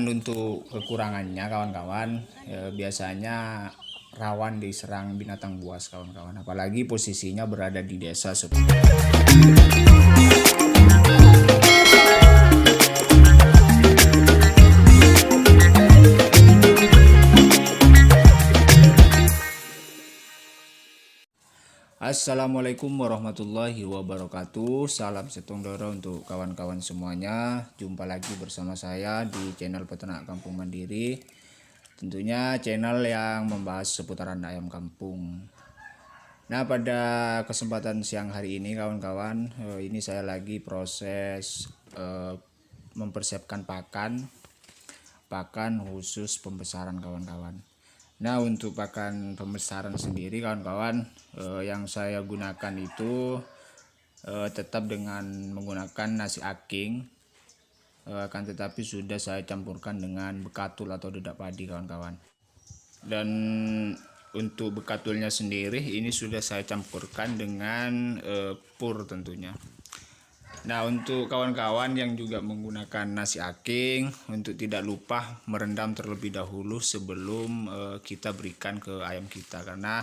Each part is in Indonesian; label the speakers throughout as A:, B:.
A: Dan untuk kekurangannya kawan-kawan, biasanya rawan diserang binatang buas kawan-kawan. Apalagi posisinya berada di desa seperti. Assalamualaikum warahmatullahi wabarakatuh. Salam setong doro untuk kawan-kawan semuanya. Jumpa lagi bersama saya di channel Peternak Kampung Mandiri. Tentunya channel yang membahas seputaran ayam kampung. Nah, pada kesempatan siang hari ini kawan-kawan, ini saya lagi proses mempersiapkan pakan khusus pembesaran kawan-kawan. Nah, untuk pakan pembesaran sendiri kawan-kawan, yang saya gunakan itu tetap dengan menggunakan nasi aking, akan tetapi sudah saya campurkan dengan bekatul atau dedak padi kawan-kawan. Dan untuk bekatulnya sendiri ini sudah saya campurkan dengan pur tentunya. Nah, untuk kawan-kawan yang juga menggunakan nasi aking, untuk tidak lupa merendam terlebih dahulu sebelum kita berikan ke ayam kita, karena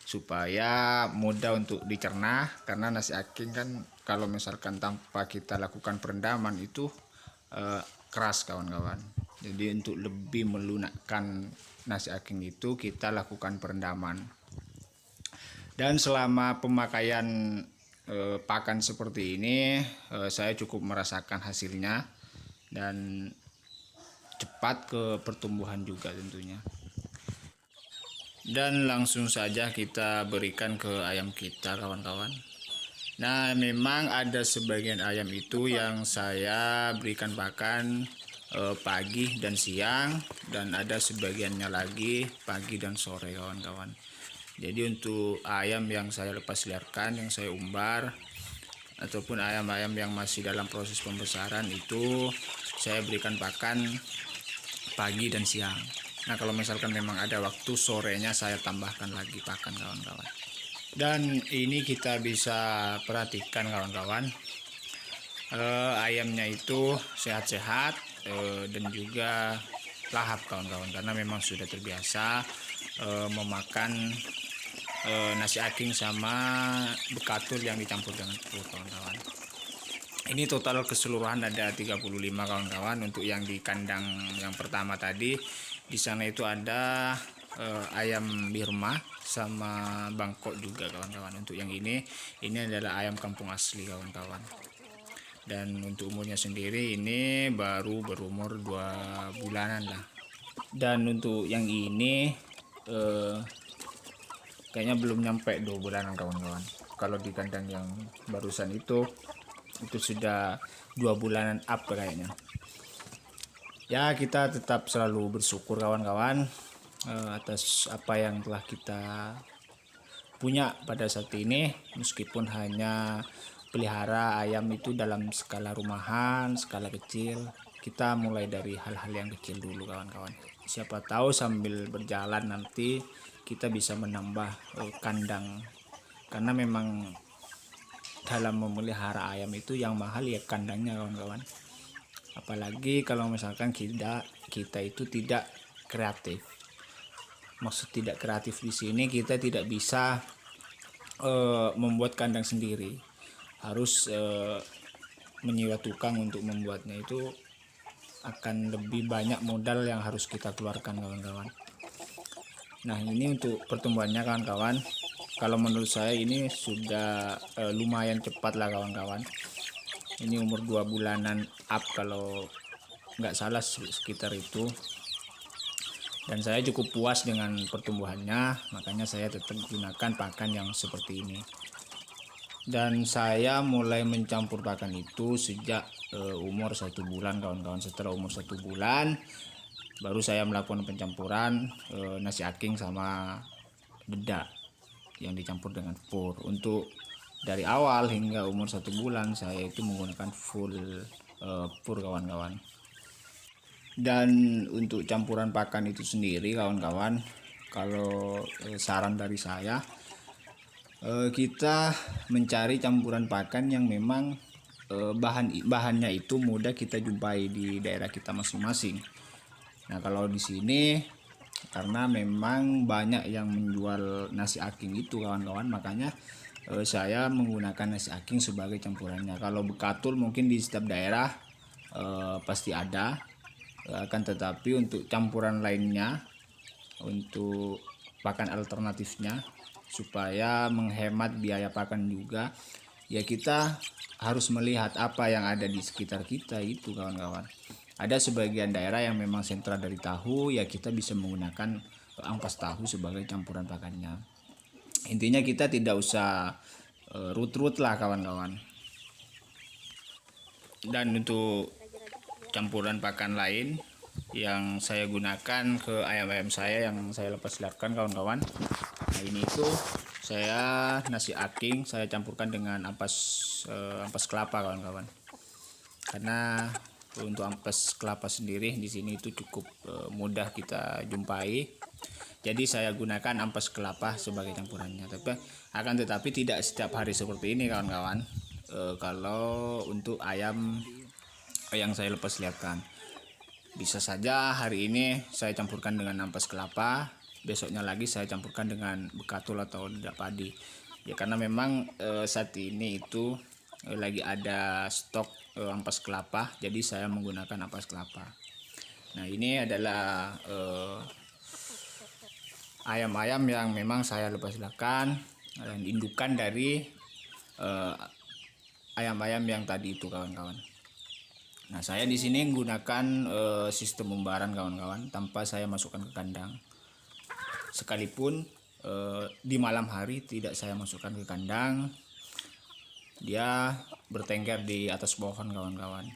A: supaya mudah untuk dicerna. Karena nasi aking kan kalau misalkan tanpa kita lakukan perendaman itu keras kawan-kawan. Jadi untuk lebih melunakkan nasi aking itu kita lakukan perendaman. Dan selama pemakaian pakan seperti ini, saya cukup merasakan hasilnya dan cepat ke pertumbuhan juga tentunya. Dan langsung saja kita berikan ke ayam kita kawan-kawan. Nah, memang ada sebagian ayam itu yang saya berikan pakan pagi dan siang, dan ada sebagiannya lagi pagi dan sore kawan-kawan. Jadi untuk ayam yang saya lepas liarkan, yang saya umbar, ataupun ayam-ayam yang masih dalam proses pembesaran itu saya berikan pakan pagi dan siang. Nah, kalau misalkan memang ada waktu sorenya saya tambahkan lagi pakan kawan-kawan. Dan ini kita bisa perhatikan kawan-kawan, ayamnya itu sehat-sehat dan juga lahap kawan-kawan, karena memang sudah terbiasa memakan nasi aking sama bekatul yang dicampur dengan pur kawan-kawan. Ini total keseluruhan ada 35 kawan-kawan. Untuk yang di kandang yang pertama tadi, di sana itu ada ayam birma sama bangkok juga kawan-kawan. Untuk yang ini adalah ayam kampung asli kawan-kawan. Dan untuk umurnya sendiri ini baru berumur 2 bulanan lah. Dan untuk yang ini kayaknya belum nyampe 2 bulanan kawan-kawan. Kalau di kandang yang barusan itu sudah 2 bulanan up kayaknya. Ya, kita tetap selalu bersyukur kawan-kawan atas apa yang telah kita punya pada saat ini, meskipun hanya pelihara ayam itu dalam skala rumahan, skala kecil. Kita mulai dari hal-hal yang kecil dulu kawan-kawan. Siapa tahu sambil berjalan nanti kita bisa menambah kandang, karena memang dalam memelihara ayam itu yang mahal ya kandangnya kawan-kawan. Apalagi kalau misalkan kita itu tidak kreatif. Maksud tidak kreatif di sini, kita tidak bisa membuat kandang sendiri. Harus menyewa tukang untuk membuatnya, itu akan lebih banyak modal yang harus kita keluarkan kawan-kawan. Nah, ini untuk pertumbuhannya kawan-kawan, kalau menurut saya ini sudah lumayan cepat lah kawan-kawan. Ini umur 2 bulanan up kalau nggak salah, sekitar itu. Dan saya cukup puas dengan pertumbuhannya, makanya saya tetap gunakan pakan yang seperti ini. Dan saya mulai mencampur pakan itu sejak umur 1 bulan kawan-kawan. Setelah umur 1 bulan baru saya melakukan pencampuran nasi aking sama dedak yang dicampur dengan pur. Untuk dari awal hingga umur 1 bulan saya itu menggunakan full pur kawan-kawan. Dan untuk campuran pakan itu sendiri kawan-kawan, kalau saran dari saya, kita mencari campuran pakan yang memang bahannya itu mudah kita jumpai di daerah kita masing-masing. Nah, kalau di sini karena memang banyak yang menjual nasi aking itu kawan-kawan, makanya saya menggunakan nasi aking sebagai campurannya. Kalau bekatul mungkin di setiap daerah pasti ada, akan tetapi untuk campuran lainnya, untuk pakan alternatifnya supaya menghemat biaya pakan juga, ya kita harus melihat apa yang ada di sekitar kita itu kawan-kawan. Ada sebagian daerah yang memang sentra dari tahu, ya kita bisa menggunakan ampas tahu sebagai campuran pakannya. Intinya kita tidak usah rut-rut lah kawan-kawan. Dan untuk campuran pakan lain yang saya gunakan ke ayam-ayam saya yang saya lepas liarkan kawan-kawan. Nah, ini itu saya nasi aking saya campurkan dengan ampas kelapa kawan-kawan. Karena untuk ampas kelapa sendiri di sini itu cukup mudah kita jumpai. Jadi saya gunakan ampas kelapa sebagai campurannya. Tetapi tidak setiap hari seperti ini kawan-kawan. Kalau untuk ayam yang saya lepas liarkan, bisa saja hari ini saya campurkan dengan ampas kelapa, besoknya lagi saya campurkan dengan bekatul atau lidah padi. Ya karena memang saat ini itu lagi ada stok ampas kelapa, jadi saya menggunakan ampas kelapa. Nah, ini adalah ayam-ayam yang memang saya lepas liarkan dan indukan dari ayam-ayam yang tadi itu kawan-kawan. Nah, saya di sini menggunakan sistem umbaran kawan-kawan tanpa saya masukkan ke kandang. Sekalipun di malam hari tidak saya masukkan ke kandang, dia bertengger di atas pohon kawan-kawan.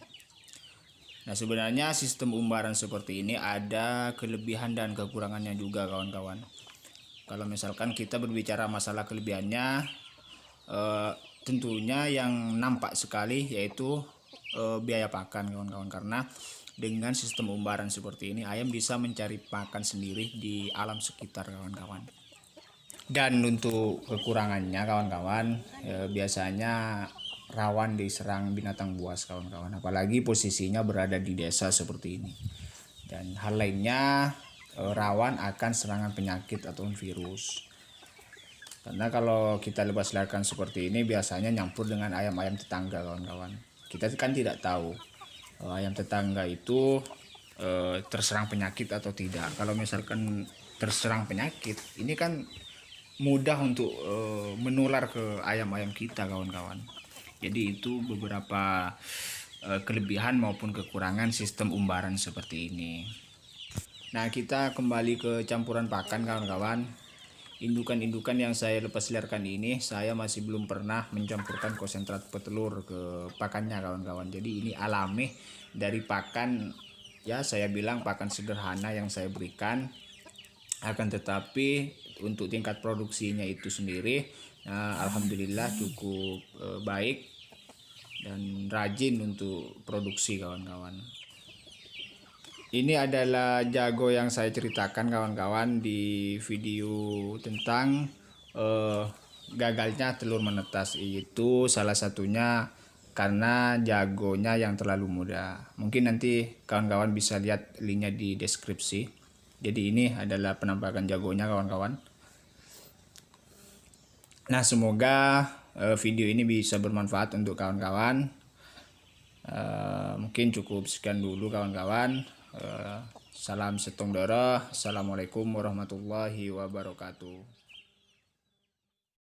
A: Nah, sebenarnya sistem umbaran seperti ini ada kelebihan dan kekurangannya juga kawan-kawan. Kalau misalkan kita berbicara masalah kelebihannya, tentunya yang nampak sekali yaitu biaya pakan kawan-kawan, karena dengan sistem umbaran seperti ini ayam bisa mencari pakan sendiri di alam sekitar kawan-kawan. Dan untuk kekurangannya kawan-kawan, biasanya rawan diserang binatang buas kawan-kawan, apalagi posisinya berada di desa seperti ini. Dan hal lainnya, rawan akan serangan penyakit atau virus. Karena kalau kita lepas liarkan seperti ini biasanya nyampur dengan ayam-ayam tetangga kawan-kawan. Kita kan tidak tahu ayam tetangga itu terserang penyakit atau tidak. Kalau misalkan terserang penyakit, ini kan mudah untuk menular ke ayam-ayam kita kawan-kawan. Jadi itu beberapa kelebihan maupun kekurangan sistem umbaran seperti ini. Nah, kita kembali ke campuran pakan kawan-kawan. Indukan-indukan yang saya lepas liarkan ini saya masih belum pernah mencampurkan konsentrat petelur ke pakannya kawan-kawan. Jadi ini alami dari pakan, ya saya bilang pakan sederhana yang saya berikan. Akan tetapi untuk tingkat produksinya itu sendiri, alhamdulillah cukup baik dan rajin untuk produksi kawan-kawan. Ini adalah jago yang saya ceritakan kawan-kawan di video tentang gagalnya telur menetas. Itu salah satunya karena jagonya yang terlalu muda. Mungkin nanti kawan-kawan bisa lihat linknya di deskripsi. Jadi ini adalah penampakan jagonya kawan-kawan. Nah, semoga video ini bisa bermanfaat untuk kawan-kawan. Mungkin cukup sekian dulu kawan-kawan. Salam setong darah. Assalamualaikum warahmatullahi wabarakatuh.